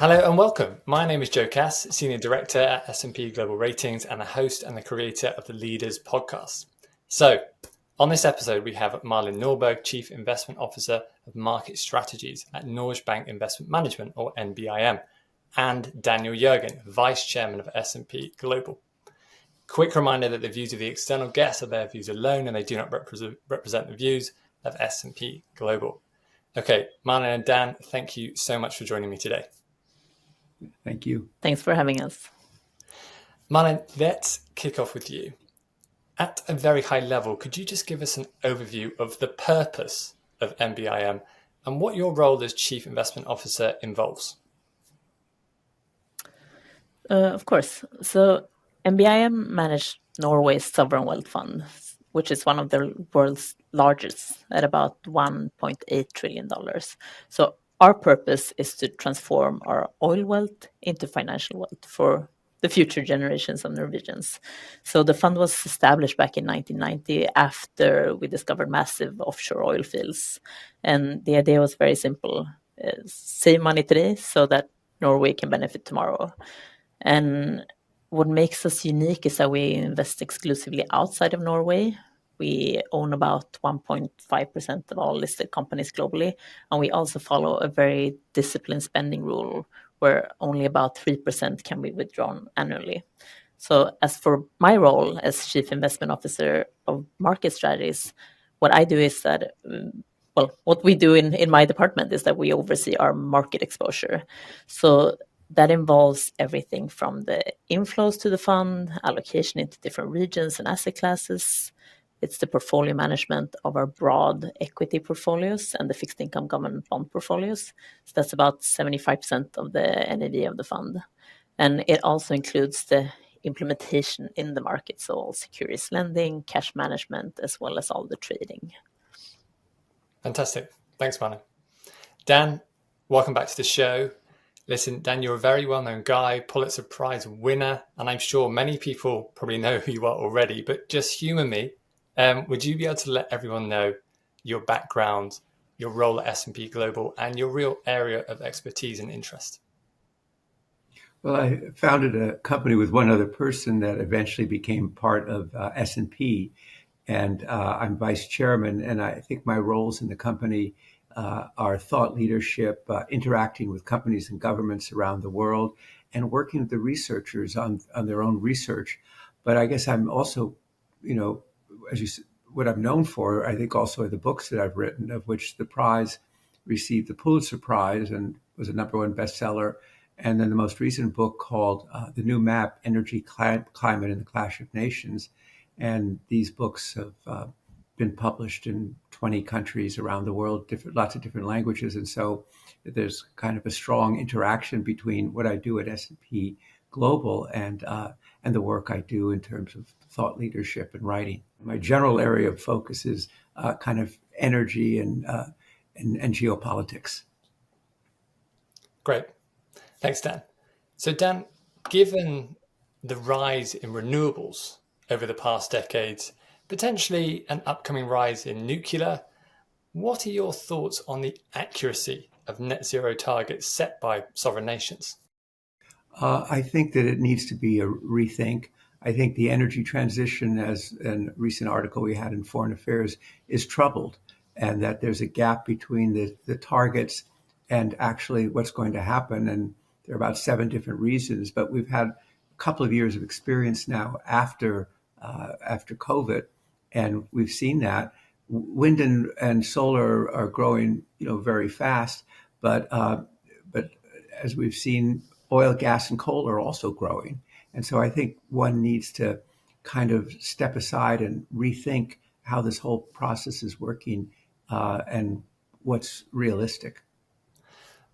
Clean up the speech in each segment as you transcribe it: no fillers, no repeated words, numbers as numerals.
Hello and welcome. My name is Joe Cass, Senior Director at S&P Global Ratings and the host and the creator of the Leaders podcast. So, on this episode, we have Malin Norberg, Chief Investment Officer of Market Strategies at Norges Bank Investment Management, or NBIM, and Daniel Yergin, Vice Chairman of S&P Global. Quick reminder that the views of the external guests are their views alone and they do not represent the views of S&P Global. Okay, Malin and Dan, thank you so much for joining me today. Thank you. Thanks for having us. Malin, let's kick off with you. At a very high level, could you just give us an overview of the purpose of NBIM and what your role as Chief Investment Officer involves? Of course. So NBIM managed Norway's sovereign wealth fund, which is one of the world's largest at about $1.8 trillion. So our purpose is to transform our oil wealth into financial wealth for the future generations of Norwegians. So the fund was established back in 1990 after we discovered massive offshore oil fields. And the idea was very simple. Save money today so that Norway can benefit tomorrow. And what makes us unique is that we invest exclusively outside of Norway. We own about 1.5% of all listed companies globally, and we also follow a very disciplined spending rule where only about 3% can be withdrawn annually. So as for my role as Chief Investment Officer of Market Strategies, what I do is that, what we do in my department is that we oversee our market exposure. So that involves everything from the inflows to the fund, allocation into different regions and asset classes. It's the portfolio management of our broad equity portfolios and the fixed income government bond portfolios. So that's about 75% of the NAV of the fund. And it also includes the implementation in the market, so all securities lending, cash management, as well as all the trading. Fantastic. Thanks, Malin. Dan, welcome back to the show. Listen, Dan, you're a very well-known guy, Pulitzer Prize winner, and I'm sure many people probably know who you are already, but just humor me. Would you be able to let everyone know your background, your role at S&P Global, and your real area of expertise and interest? Well, I founded a company with one other person that eventually became part of S&P, and I'm vice chairman, and I think my roles in the company are thought leadership, interacting with companies and governments around the world, and working with the researchers on their own research. But I guess I'm also, what I'm known for, I think also are the books that I've written, of which the prize received the Pulitzer Prize and was a #1 bestseller. And then the most recent book called The New Map, Energy, Climate, and the Clash of Nations. And these books have been published in 20 countries around the world, lots of different languages. And so there's kind of a strong interaction between what I do at S&P Global and the work I do in terms of thought leadership and writing. My general area of focus is kind of energy and geopolitics. Great. Thanks, Dan. So, Dan, given the rise in renewables over the past decades, potentially an upcoming rise in nuclear, what are your thoughts on the accuracy of net zero targets set by sovereign nations? I think that it needs to be a rethink. I think the energy transition, as in a recent article we had in Foreign Affairs, is troubled, and that there's a gap between the targets and actually what's going to happen. And there are about 7 different reasons, but we've had a couple of years of experience now after COVID, and we've seen that wind and solar are growing, very fast, but as we've seen, oil, gas, and coal are also growing. And so I think one needs to kind of step aside and rethink how this whole process is working and what's realistic.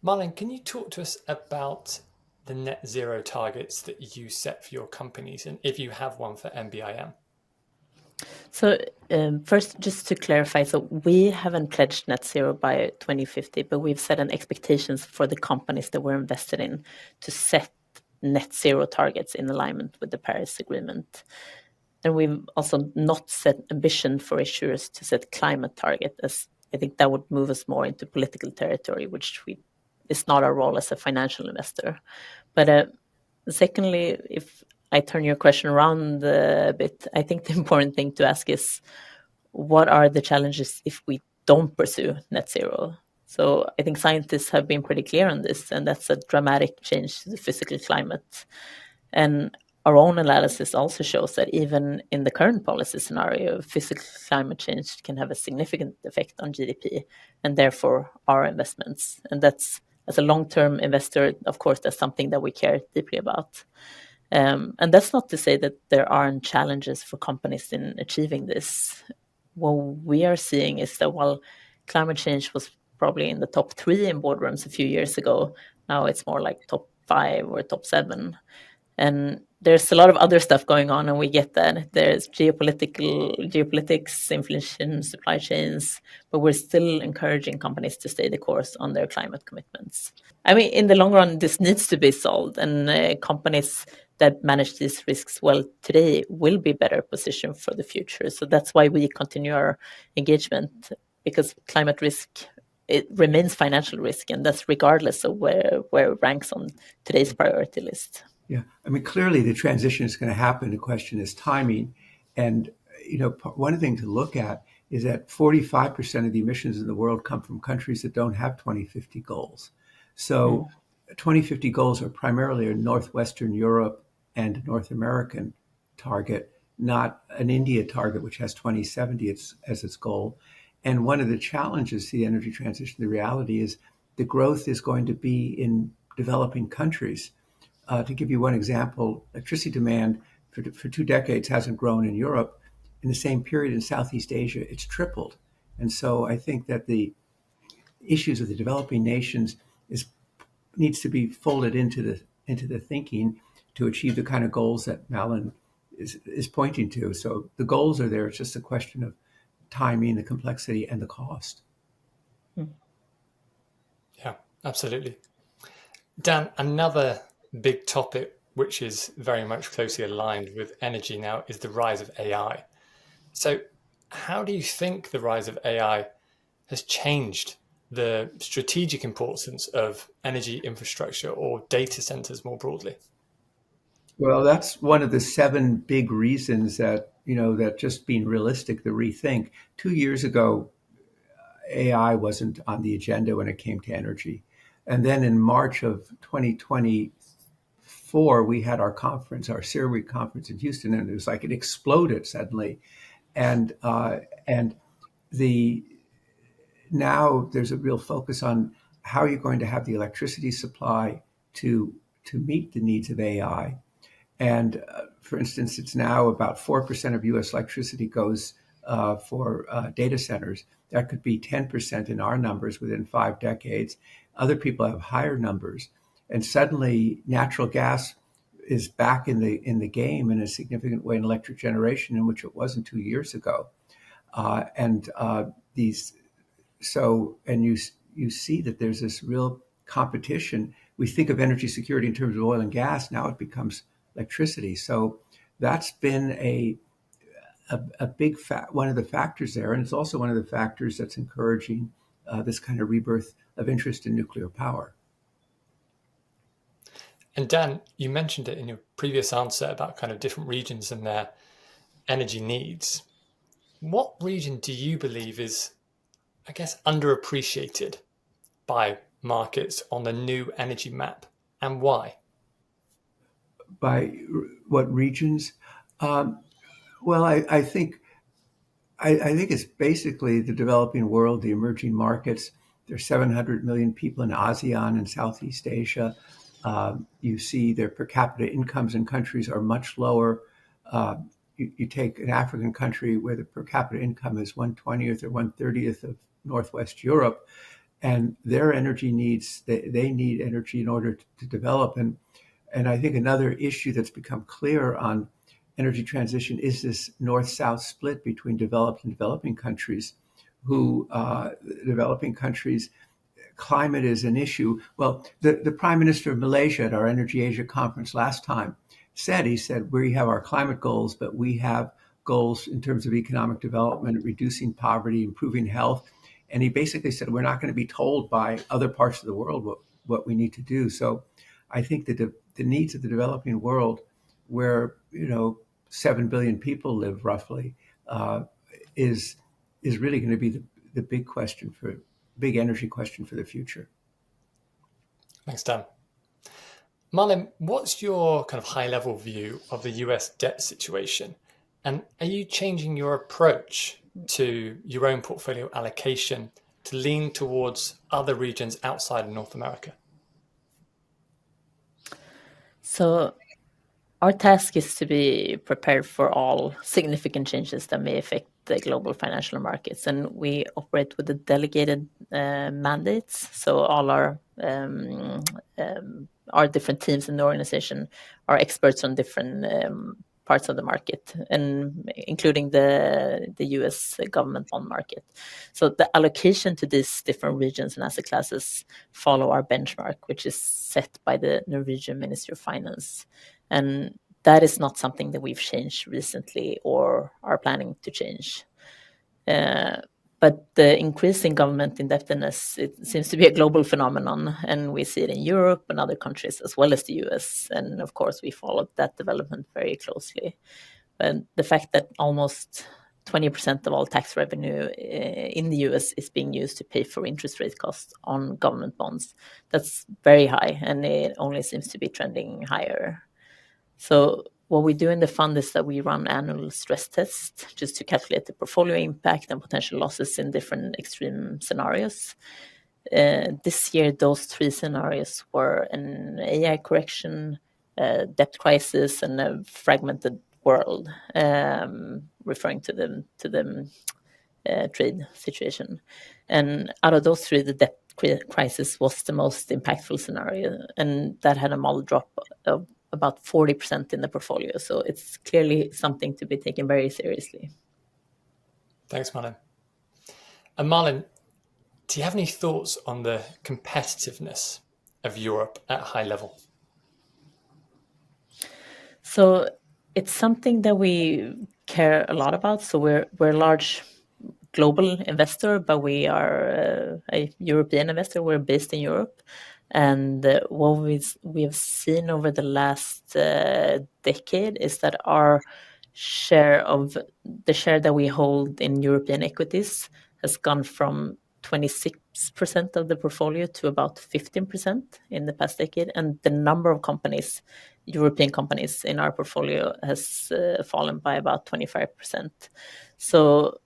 Malin, can you talk to us about the net zero targets that you set for your companies, and if you have one for NBIM? So first, just to clarify, so we haven't pledged net zero by 2050, but we've set an expectations for the companies that we're invested in to set net zero targets in alignment with the Paris Agreement. And we've also not set ambition for issuers to set climate target, as I think that would move us more into political territory, which we is not our role as a financial investor. But secondly, if I turn your question around a bit, I think the important thing to ask is, what are the challenges if we don't pursue net zero? So I think scientists have been pretty clear on this, and that's a dramatic change to the physical climate. And our own analysis also shows that even in the current policy scenario, physical climate change can have a significant effect on GDP and therefore our investments. And that's, as a long-term investor, of course, that's something that we care deeply about. And that's not to say that there aren't challenges for companies in achieving this. What we are seeing is that while climate change was probably in the top 3 in boardrooms a few years ago, now it's more like top 5 or top 7. And there's a lot of other stuff going on, and we get that. There's geopolitics, inflation, supply chains, but we're still encouraging companies to stay the course on their climate commitments. I mean, in the long run, this needs to be solved, and companies that manage these risks well today will be better positioned for the future. So that's why we continue our engagement, because climate risk, it remains financial risk, and that's regardless of where it ranks on today's priority list. Yeah, I mean, clearly the transition is going to happen. The question is timing. And, one thing to look at is that 45% of the emissions in the world come from countries that don't have 2050 goals. So 2050 goals are primarily a Northwestern Europe and North American target, not an India target, which has 2070 as its goal. And one of the challenges to the energy transition, the reality is the growth is going to be in developing countries. To give you one example, electricity demand for 2 decades hasn't grown in Europe. In the same period in Southeast Asia, it's tripled. And so I think that the issues of the developing nations needs to be folded into the thinking to achieve the kind of goals that Malin is pointing to. So the goals are there. It's just a question of timing, the complexity, and the cost. Yeah, absolutely. Dan, another big topic which is very much closely aligned with energy now is the rise of AI. So how do you think the rise of AI has changed the strategic importance of energy infrastructure or data centers more broadly? Well, that's one of the 7 big reasons that, that just being realistic, the rethink. 2 years ago, AI wasn't on the agenda when it came to energy. And then in March of 2024, we had our conference, our CERAWeek conference in Houston, and it was like it exploded suddenly. And now there's a real focus on how you're going to have the electricity supply to meet the needs of AI. And for instance, it's now about 4% of U.S. electricity goes for data centers. That could be 10% in our numbers within 5 decades. Other people have higher numbers. And suddenly natural gas is back in the game in a significant way in electric generation, in which it wasn't 2 years ago. You see that there's this real competition. We think of energy security in terms of oil and gas. Now it becomes electricity. So that's been a big one of the factors there, and it's also one of the factors that's encouraging this kind of rebirth of interest in nuclear power. And Dan, you mentioned it in your previous answer about kind of different regions and their energy needs. What region do you believe is, I guess, underappreciated by markets on the new energy map, and why? By what regions? Well, I think it's basically the developing world, the emerging markets. There's 700 million people in ASEAN and Southeast Asia. You see their per capita incomes in countries are much lower. You take an African country where the per capita income is 1/20th or 1/30th of Northwest Europe, and their energy needs, they need energy in order to develop. And I think another issue that's become clear on energy transition is this north-south split between developed and developing countries, developing countries, climate is an issue. Well, the Prime Minister of Malaysia at our Energy Asia conference last time he said, we have our climate goals, but we have goals in terms of economic development, reducing poverty, improving health. And he basically said, we're not going to be told by other parts of the world what we need to do. So I think that the needs of the developing world, where 7 billion people live roughly, is really going to be the big energy question for the future. Thanks, Dan. Malin, what's your kind of high-level view of the US debt situation? And are you changing your approach to your own portfolio allocation to lean towards other regions outside of North America? So our task is to be prepared for all significant changes that may affect the global financial markets, and we operate with the delegated mandates. So all our different teams in the organization are experts on different parts of the market, and including the U.S. government bond market. So the allocation to these different regions and asset classes follow our benchmark, which is set by the Norwegian Ministry of Finance. And that is not something that we've changed recently or are planning to change. But the increase in government indebtedness, it seems to be a global phenomenon, and we see it in Europe and other countries as well as the US. And of course, we followed that development very closely. But the fact that almost 20% of all tax revenue in the US is being used to pay for interest rate costs on government bonds, that's very high, and it only seems to be trending higher. So what we do in the fund is that we run annual stress tests just to calculate the portfolio impact and potential losses in different extreme scenarios. This year, those 3 scenarios were an AI correction, debt crisis, and a fragmented world, referring to the trade situation. And out of those 3, the debt crisis was the most impactful scenario, and that had a model drop of about 40% in the portfolio. So it's clearly something to be taken very seriously. Thanks, Malin. And Malin, do you have any thoughts on the competitiveness of Europe at a high level? So it's something that we care a lot about. So we're a large global investor, but we are a European investor. We're based in Europe. And what we have seen over the last decade is that our share that we hold in European equities has gone from 26% of the portfolio to about 15% in the past decade. And the number of European companies in our portfolio has fallen by about 25%. So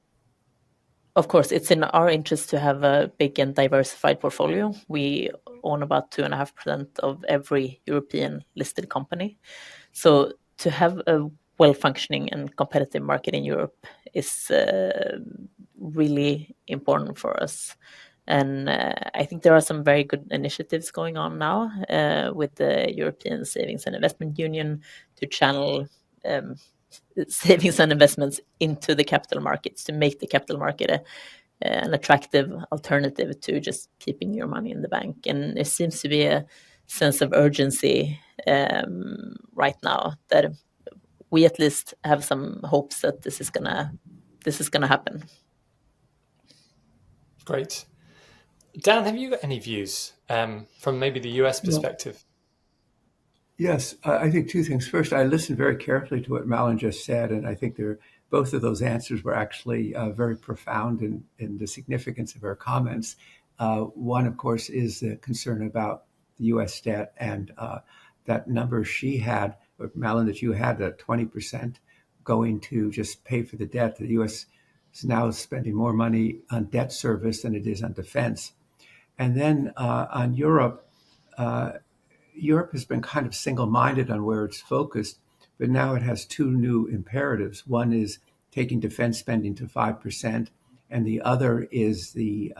of course, it's in our interest to have a big and diversified portfolio. We own about 2.5% of every European listed company. So to have a well-functioning and competitive market in Europe is really important for us. And I think there are some very good initiatives going on now with the European Savings and Investment Union to channel savings and investments into the capital markets to make the capital market an attractive alternative to just keeping your money in the bank. And there seems to be a sense of urgency right now that we at least have some hopes that this is gonna happen. Great. Dan, have you got any views from maybe the US perspective? Yes, I think 2 things. First, I listened very carefully to what Malin just said, and I think both of those answers were actually very profound in the significance of her comments. One, of course, is the concern about the U.S. debt, and that number she had, or Malin, that you had, that 20% going to just pay for the debt. The U.S. is now spending more money on debt service than it is on defense. And then on Europe, Europe has been kind of single-minded on where it's focused, but now it has 2 new imperatives. One is taking defense spending to 5%, and the other is this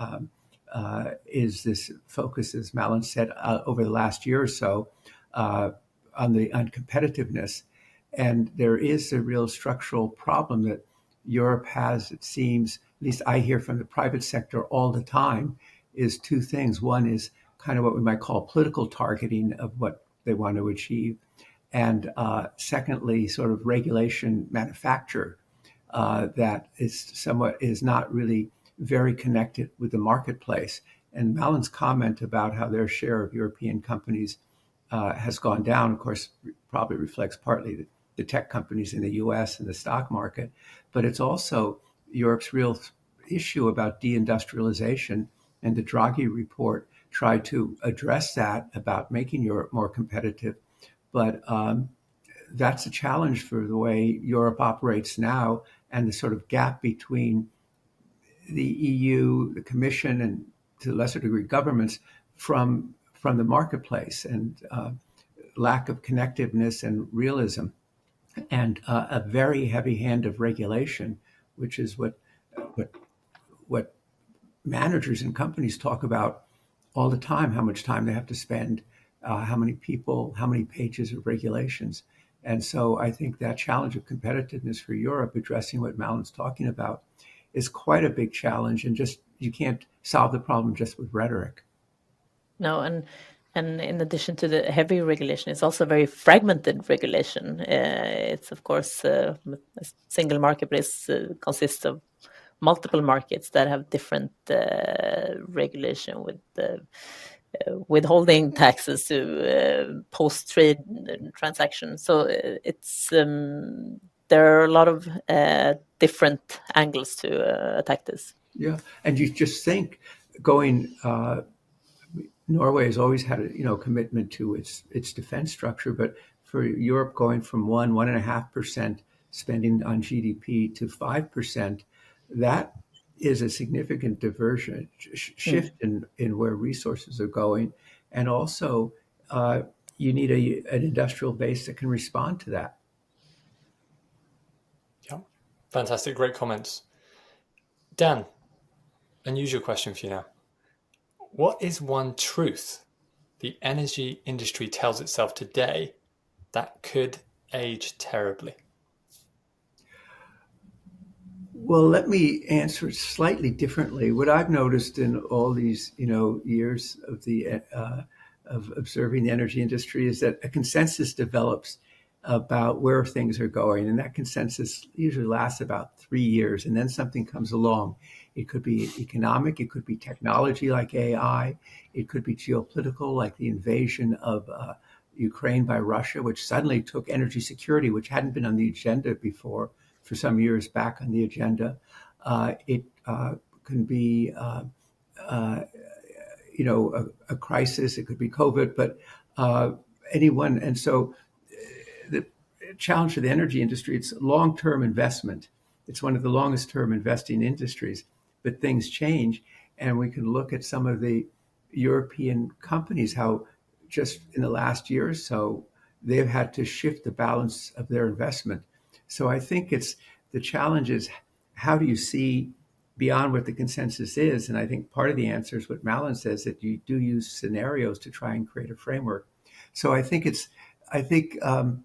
focus, as Malin said, over the last year or so, on competitiveness. And there is a real structural problem that Europe has, it seems, at least I hear from the private sector all the time, is 2 things. One is kind of what we might call political targeting of what they want to achieve. And secondly, sort of regulation manufacture that is not really very connected with the marketplace. And Malin's comment about how their share of European companies has gone down, of course, probably reflects partly the tech companies in the US and the stock market, but it's also Europe's real issue about deindustrialization. And the Draghi report tried to address that about making Europe more competitive. But that's a challenge for the way Europe operates now, and the sort of gap between the EU, the Commission, and to a lesser degree governments from the marketplace, and lack of connectiveness and realism, and a very heavy hand of regulation, which is what managers and companies talk about all the time, how much time they have to spend, how many people, how many pages of regulations. And so I think that challenge of competitiveness for Europe, addressing what Malin's talking about, is quite a big challenge, and just you can't solve the problem just with rhetoric. No, and in addition to the heavy regulation, it's also very fragmented regulation. It's of course a single marketplace consists of multiple markets that have different regulation, with withholding taxes to post-trade transactions. So it's there are a lot of different angles to attack this. Yeah, and you just think going. Norway has always had a commitment to its defense structure, but for Europe going from 1.5% spending on GDP to 5%, that is a significant diversion shift in where resources are going, and also you need an industrial base that can respond to that. Yeah, fantastic, great comments. Dan, unusual question for you now. What is one truth the energy industry tells itself today that could age terribly? Well, let me answer it slightly differently. What I've noticed in all these, years of observing the energy industry is that a consensus develops about where things are going, and that consensus usually lasts about 3 years, and then something comes along. It could be economic, it could be technology like AI, it could be geopolitical like the invasion of Ukraine by Russia, which suddenly took energy security, which hadn't been on the agenda before, for some years back on the agenda. It can be a crisis, it could be COVID, but anyone. And so the challenge for the energy industry, it's long-term investment. It's one of the longest term investing industries, but things change. And we can look at some of the European companies, how just in the last year or so, they've had to shift the balance of their investment. So I think the challenge is, how do you see beyond what the consensus is? And I think part of the answer is what Malin says, that you do use scenarios to try and create a framework. So I think the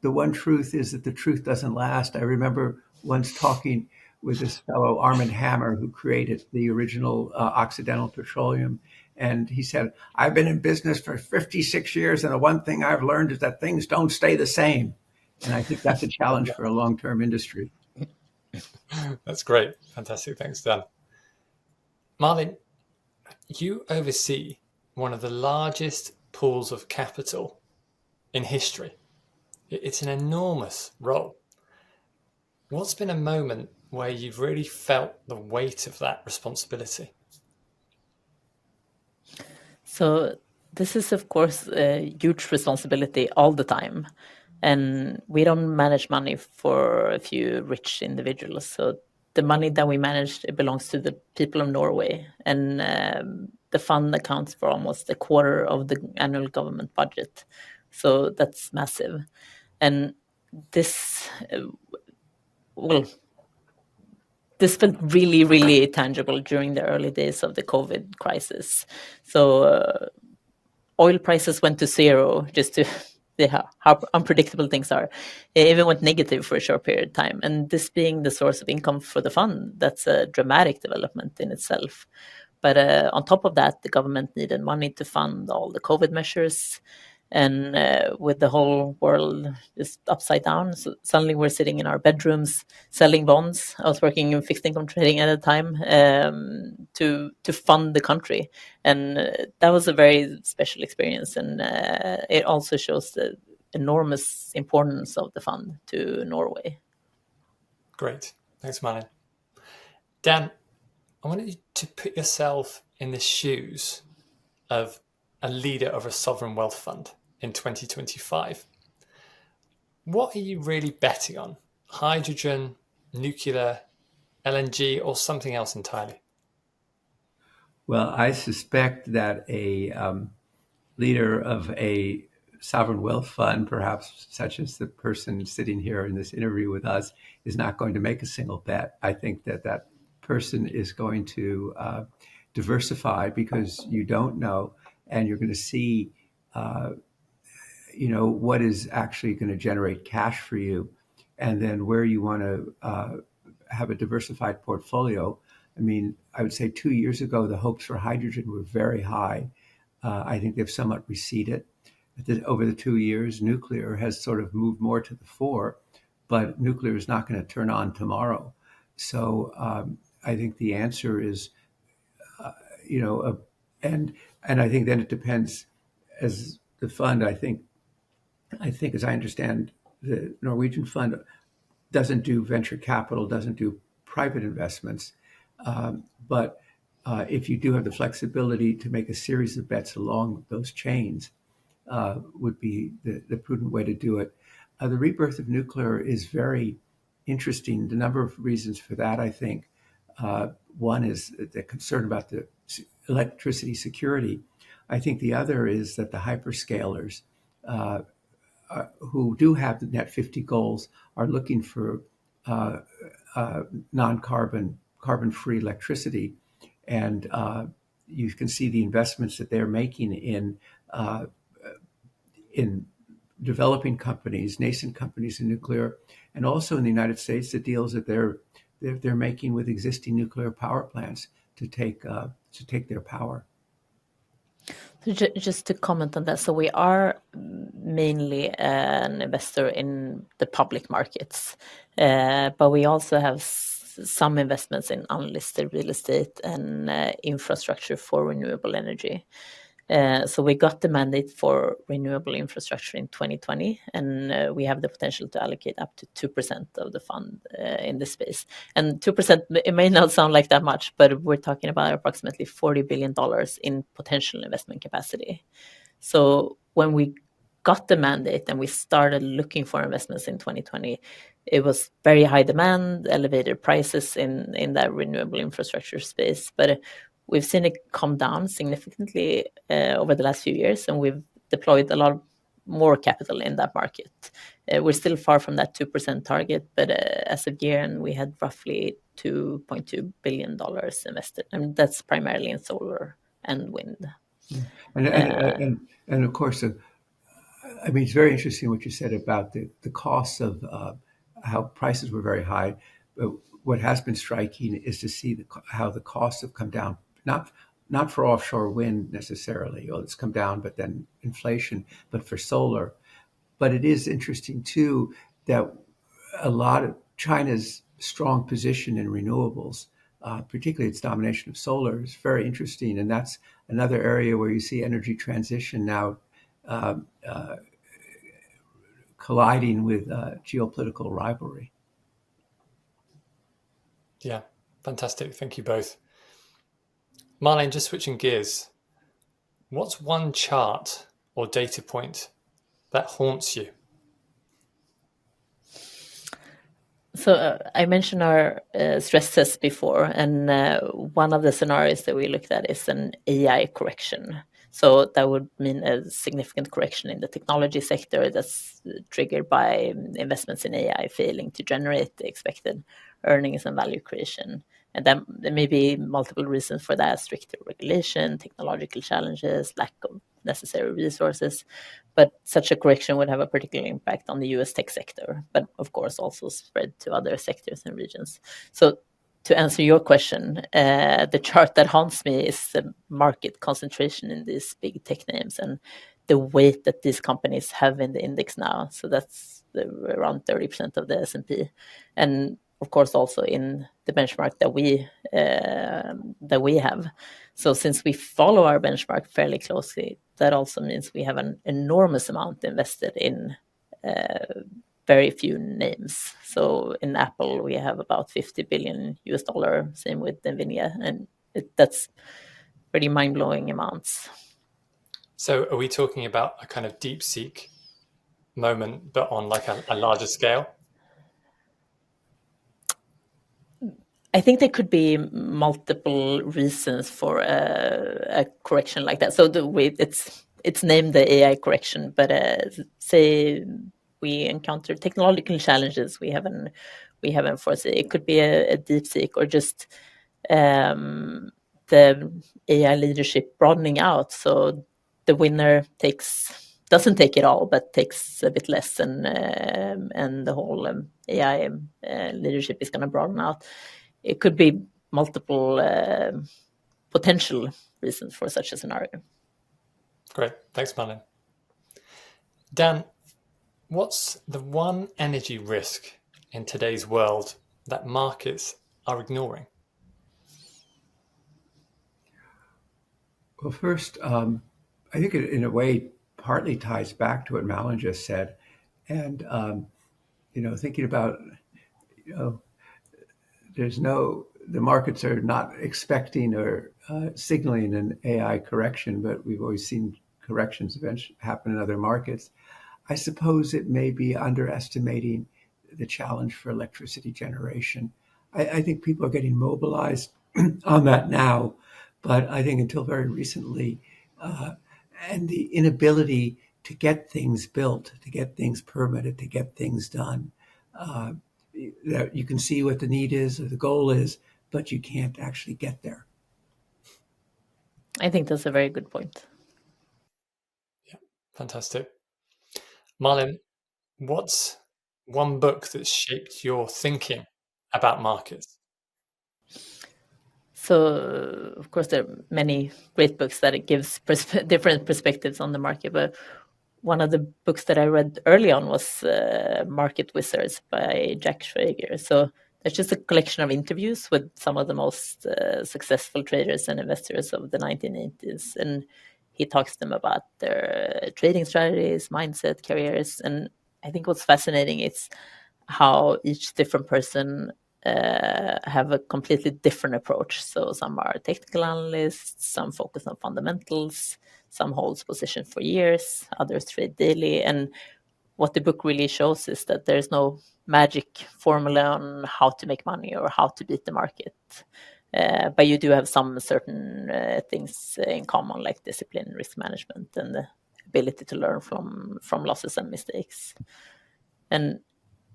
one truth is that the truth doesn't last. I remember once talking with this fellow Armand Hammer, who created the original Occidental Petroleum. And he said, I've been in business for 56 years, and the one thing I've learned is that things don't stay the same. And I think that's a challenge for a long-term industry. That's great. Fantastic. Thanks, Dan. Malin, you oversee one of the largest pools of capital in history. It's an enormous role. What's been a moment where you've really felt the weight of that responsibility? So this is, of course, a huge responsibility all the time. And we don't manage money for a few rich individuals. So the money that we manage, it belongs to the people of Norway. And the fund accounts for almost a quarter of the annual government budget. So that's massive. And this felt really, really tangible during the early days of the COVID crisis. So oil prices went to zero, just to see how unpredictable things are. It even went negative for a short period of time. And this being the source of income for the fund, that's a dramatic development in itself. But on top of that, the government needed money to fund all the COVID measures. And with the whole world just upside down, so suddenly we're sitting in our bedrooms selling bonds. I was working in fixed income trading at the time, to fund the country, and that was a very special experience. And it also shows the enormous importance of the fund to Norway. Great. Thanks, Malin. Dan, I want you to put yourself in the shoes of a leader of a sovereign wealth fund in 2025. What are you really betting on? Hydrogen, nuclear, LNG, or something else entirely? Well, I suspect that a leader of a sovereign wealth fund, perhaps such as the person sitting here in this interview with us, is not going to make a single bet. I think that that person is going to diversify, because you don't know, and you're going to see, what is actually going to generate cash for you, and then where you want to have a diversified portfolio. I mean, I would say 2 years ago, the hopes for hydrogen were very high. I think they've somewhat receded. Over the 2 years, nuclear has sort of moved more to the fore, but nuclear is not going to turn on tomorrow. So I think the answer is, and I think then it depends. As the fund, I think as I understand, the Norwegian fund doesn't do venture capital, doesn't do private investments, but if you do have the flexibility to make a series of bets along those chains, would be the prudent way to do it. The rebirth of nuclear is very interesting. The number of reasons for that, I think. One is the concern about the electricity security. I think the other is that the hyperscalers, who do have the net 50 goals, are looking for carbon-free electricity. And you can see the investments that they're making in developing companies, nascent companies in nuclear, and also in the United States, the deals that they're making with existing nuclear power plants to take their power. So just to comment on that, so we are mainly an investor in the public markets, but we also have some investments in unlisted real estate and infrastructure for renewable energy. So we got the mandate for renewable infrastructure in 2020, and we have the potential to allocate up to 2% of the fund in this space. And 2%, it may not sound like that much, but we're talking about approximately $40 billion in potential investment capacity. So when we got the mandate and we started looking for investments in 2020, it was very high demand, elevated prices in that renewable infrastructure space. But we've seen it come down significantly over the last few years, and we've deployed a lot more capital in that market. We're still far from that 2% target, but as of year-end, we had roughly $2.2 billion invested, and that's primarily in solar and wind. And of course, I mean, it's very interesting what you said about the costs of how prices were very high. But what has been striking is to see how the costs have come down. Not for offshore wind necessarily, it's come down, but then inflation, but for solar. But it is interesting too that a lot of China's strong position in renewables, particularly its domination of solar, is very interesting. And that's another area where you see energy transition now colliding with geopolitical rivalry. Yeah, fantastic. Thank you both. Malin, just switching gears, what's one chart or data point that haunts you? So I mentioned our stress test before, and one of the scenarios that we looked at is an AI correction. So that would mean a significant correction in the technology sector that's triggered by investments in AI failing to generate the expected earnings and value creation. And then there may be multiple reasons for that: stricter regulation, technological challenges, lack of necessary resources. But such a correction would have a particular impact on the US tech sector, but of course also spread to other sectors and regions. So to answer your question, the chart that haunts me is the market concentration in these big tech names. And the weight that these companies have in the index now. So that's around 30% of the S&P, and of course also in the benchmark that we have. So since we follow our benchmark fairly closely, that also means we have an enormous amount invested in very few names. So in Apple, we have about $50 billion US, same with NVIDIA, and that's pretty mind-blowing amounts. So are we talking about a kind of DeepSeek moment, but on like a larger scale? I think there could be multiple reasons for a correction like that. So it's named the AI correction, but say we encounter technological challenges we haven't foreseen. It could be a DeepSeek or just the AI leadership broadening out. So the winner doesn't take it all, but takes a bit less, and the whole AI leadership is going to broaden out. It could be multiple potential reasons for such a scenario. Great. Thanks, Malin. Dan, what's the one energy risk in today's world that markets are ignoring? Well, first, I think it, in a way, partly ties back to what Malin just said. And, thinking about, the markets are not expecting or signaling an AI correction, but we've always seen corrections eventually happen in other markets. I suppose it may be underestimating the challenge for electricity generation. I think people are getting mobilized on that now, but I think until very recently, and the inability to get things built, to get things permitted, to get things done. That you can see what the need is or the goal is, but you can't actually get there. I think that's a very good point. Yeah, fantastic. Malin, what's one book that shaped your thinking about markets? So, of course, there are many great books that it gives different perspectives on the market. But one of the books that I read early on was Market Wizards by Jack Schwager. So it's just a collection of interviews with some of the most successful traders and investors of the 1980s. And he talks to them about their trading strategies, mindset, careers. And I think what's fascinating is how each different person have a completely different approach. So some are technical analysts, some focus on fundamentals, some holds position for years, others trade daily. And what the book really shows is that there's no magic formula on how to make money or how to beat the market. But you do have some certain things in common, like discipline, risk management, and the ability to learn from losses and mistakes. And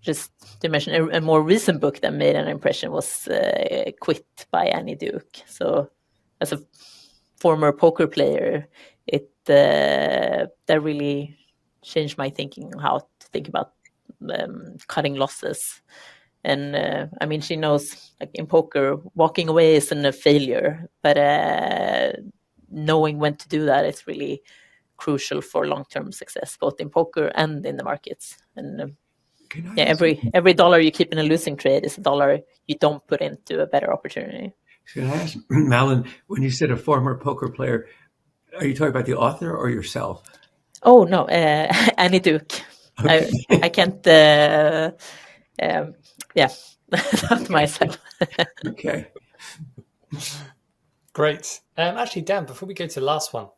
just to mention a more recent book that made an impression was Quit by Annie Duke. So as a former poker player, that really changed my thinking on how to think about cutting losses. And I mean, she knows, like in poker, walking away isn't a failure, but knowing when to do that is really crucial for long-term success, both in poker and in the markets. And every dollar you keep in a losing trade is a dollar you don't put into a better opportunity. Can I ask, Malin, when you said a former poker player, are you talking about the author or yourself? Oh, no, Annie Duke. Okay. I can't, not myself. Okay. Great. Actually, Dan, before we go to the last one,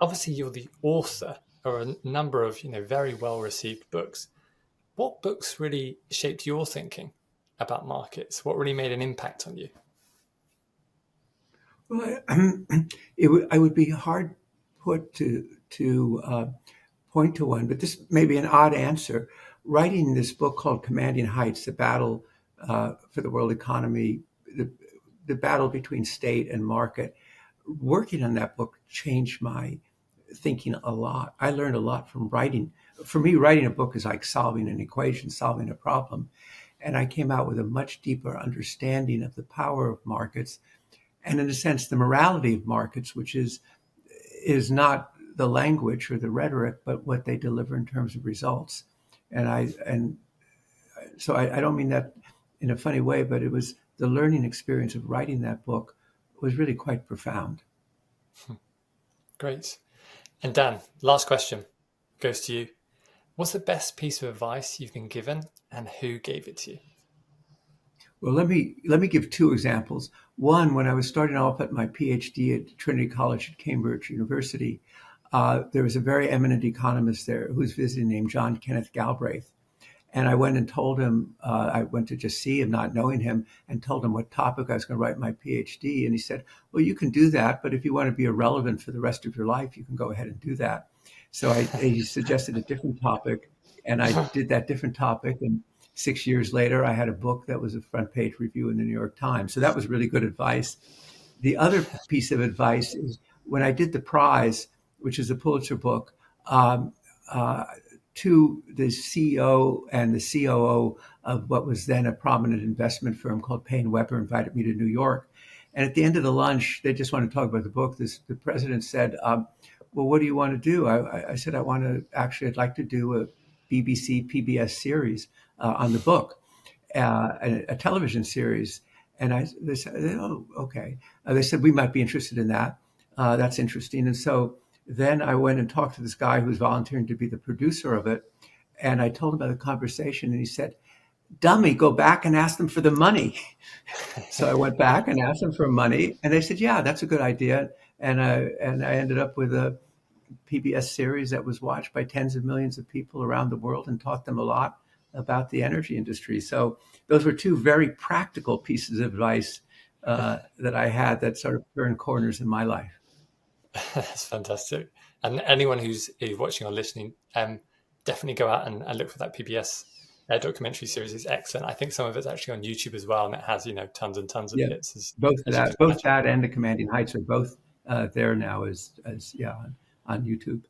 obviously you're the author of a number of very well-received books. What books really shaped your thinking about markets? What really made an impact on you? Well, I would be hard put to point to one, but this may be an odd answer. Writing this book called Commanding Heights, the battle for the world economy, the battle between state and market, working on that book changed my thinking a lot. I learned a lot from writing. For me, writing a book is like solving an equation, solving a problem. And I came out with a much deeper understanding of the power of markets and, in a sense, the morality of markets, which is not the language or the rhetoric, but what they deliver in terms of results. So I don't mean that in a funny way, but it was the learning experience of writing that book was really quite profound. Great. And Dan, last question goes to you. What's the best piece of advice you've been given, and who gave it to you? Well, let me give two examples. One, when I was starting off at my PhD at Trinity College at Cambridge University, there was a very eminent economist there who was visiting named John Kenneth Galbraith. And I went and told him, I went to just see him, not knowing him, and told him what topic I was going to write my PhD. And he said, well, you can do that, but if you want to be irrelevant for the rest of your life, you can go ahead and do that. So he suggested a different topic, and I did that different topic. And 6 years later, I had a book that was a front page review in the New York Times. So that was really good advice. The other piece of advice is when I did the prize, which is a Pulitzer book, to the CEO and the COO of what was then a prominent investment firm called Payne Webber invited me to New York. And at the end of the lunch, they just wanted to talk about the book. The president said, well, what do you want to do? I said, I'd like to do a BBC, PBS series on the book, a television series. And they said, oh, okay. They said, we might be interested in that. That's interesting. And so then I went and talked to this guy who was volunteering to be the producer of it. And I told him about the conversation, and he said, dummy, go back and ask them for the money. So I went back and asked them for money, and they said, yeah, that's a good idea. And I ended up with a PBS series that was watched by tens of millions of people around the world and taught them a lot about the energy industry. So those were two very practical pieces of advice that I had that sort of turned corners in my life. That's fantastic. And anyone who's watching or listening, definitely go out and look for that PBS documentary series. It's excellent. I think some of it's actually on YouTube as well, and it has tons and tons of hits. Both that and The Commanding Heights are both there now as on YouTube.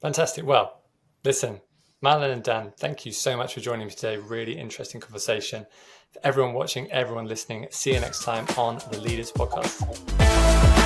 Fantastic. Well, listen, Malin and Dan, thank you so much for joining me today. Really interesting conversation. For everyone watching, everyone listening, see you next time on the Leaders Podcast.